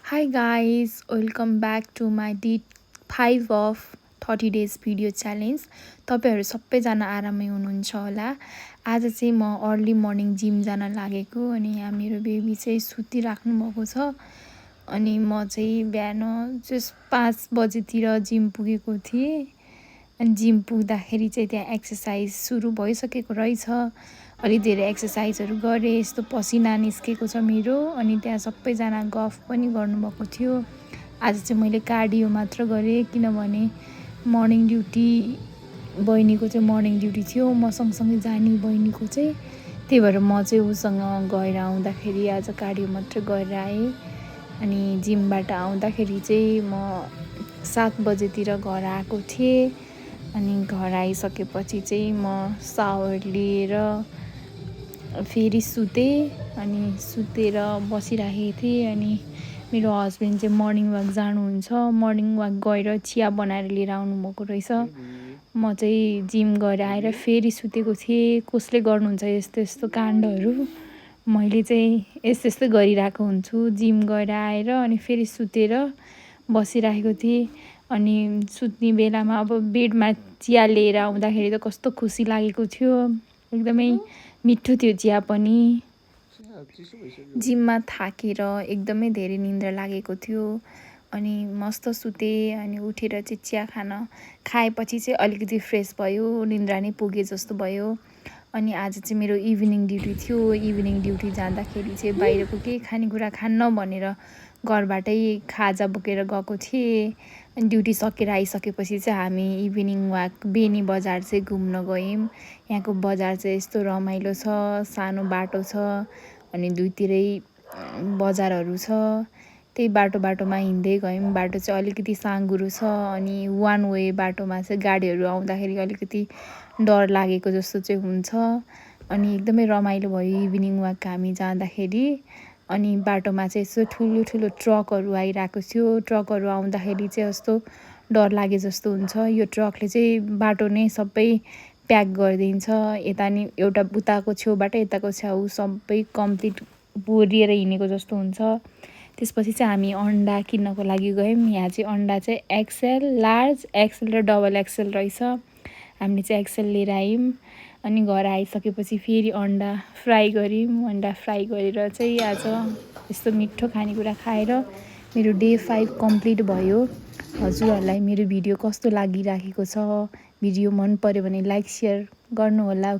Hi guys, welcome back to my day 5 of 30 days video challenge. तपाईहरु सबैजना आरामै हुनुहुन्छ होला। आज चाहिँ म अर्ली मर्निङ जिम जान लागेको अनि यहाँ मेरो बेबी चाहिँ सुतिराख्नु भएको छ। अनि म चाहिँ बिहान जस्ट 5 बजेतिर जिम पुगेको थिएँ। अनि जिम पुग्दाखेरि चाहिँ त्यहाँ एक्सरसाइज सुरु भइसकेको रहेछ। अलि धेरै एक्सरसाइजहरु गरे, यस्तो पसिना निस्केको छ मेरो। अनि त्यहाँ सबैजना गफ पनि गर्नुभएको थियो। आज चाहिँ मैले कार्डियो मात्र गरे किनभने मर्निङ ड्युटी बहिनीको चाहिँ मर्निङ ड्युटी थियो। म सँगसँगै जाने बहिनीको चाहिँ, त्यही भएर म चाहिँ उसँग गएर आउँदाखेरि आज कार्डियो मात्र गरेर आएँ। अनि जिमबाट आउँदाखेरि चाहिँ म 7 बजेतिर घर आएको थिएँ। अनि घर आइसकेपछि चाहिँ म सावर लिएर फेरि सुतेँ। अनि सुतेर बसिरहेको थिएँ। अनि मेरो हस्बेन्ड चाहिँ मर्निङ वाक जानुहुन्छ। मर्निङ वाक गएर चिया बनाएर लिएर आउनुभएको रहेछ। म चाहिँ जिम गएर आएर फेरि सुतेको थिएँ। कसले गर्नुहुन्छ यस्तो यस्तो काण्डहरू? मैले चाहिँ यस्तो यस्तो गरिरहेको हुन्छु। जिम गएर आएर अनि फेरि सुतेर बसिरहेको थिएँ। अनि सुत्ने बेलामा अब बेडमा चिया लिएर आउँदाखेरि त कस्तो खुसी लागेको थियो। एकदमै मिठो थियो चिया पनि। जिममा थाकेर एकदमै धेरै निन्द्रा लागेको थियो। अनि मस्त सुतेँ। अनि उठेर चाहिँ चिया खाएपछि चाहिँ अलिकति फ्रेस भयो, निन्द्रा नै पुगे जस्तो भयो। अनि आज चाहिँ मेरो इभिनिङ ड्युटी थियो। इभिनिङ ड्युटी जाँदाखेरि चाहिँ बाहिरको केही खानेकुरा खान्न भनेर घरबाटै खाजा बोकेर गएको थिएँ। अनि ड्युटी सकेर आइसकेपछि चाहिँ हामी इभिनिङ वाक बेनी बजार चाहिँ घुम्न गयौँ। यहाँको बजार चाहिँ यस्तो रमाइलो छ, सानो बाटो छ अनि दुईतिरै बजारहरू छ। त्यही बाटोमा हिँड्दै गयौँ। बाटो चाहिँ अलिकति साँघुरो छ। अनि वान वे बाटोमा चाहिँ गाडीहरू आउँदाखेरि अलिकति डर लागेको जस्तो चाहिँ हुन्छ। अनि एकदमै रमाइलो भयो इभिनिङ वाक हामी जाँदाखेरि। अनि बाटोमा चाहिँ यस्तो ठुलो ठुलो ट्रकहरू आइरहेको थियो। ट्रकहरू आउँदाखेरि चाहिँ यस्तो डर लागे जस्तो हुन्छ। यो ट्रकले चाहिँ बाटो नै सबै प्याक गरिदिन्छ। यता नि एउटा उताको छेउबाट यताको छेउ सबै कम्प्लिट बोरिएर हिँडेको जस्तो हुन्छ। त्यसपछि चाहिँ हामी अन्डा किन्नको लागि गयौँ। यहाँ चाहिँ अन्डा चाहिँ एक्सएल, लार्ज, एक्सएल र डबल एक्सएल रहेछ। हामीले चाहिँ एक्सएल लिएर आयौँ। अनि घर आइसकेपछि फेरि अन्डा फ्राई गऱ्यौँ। अन्डा फ्राई गरेर चाहिँ आज यस्तो मिठो खानेकुरा खाएर मेरो डे 5 कम्प्लिट भयो। हजुरहरूलाई मेरो भिडियो कस्तो लागिराखेको छ? भिडियो मन पर्यो भने लाइक, सेयर गर्नुहोला।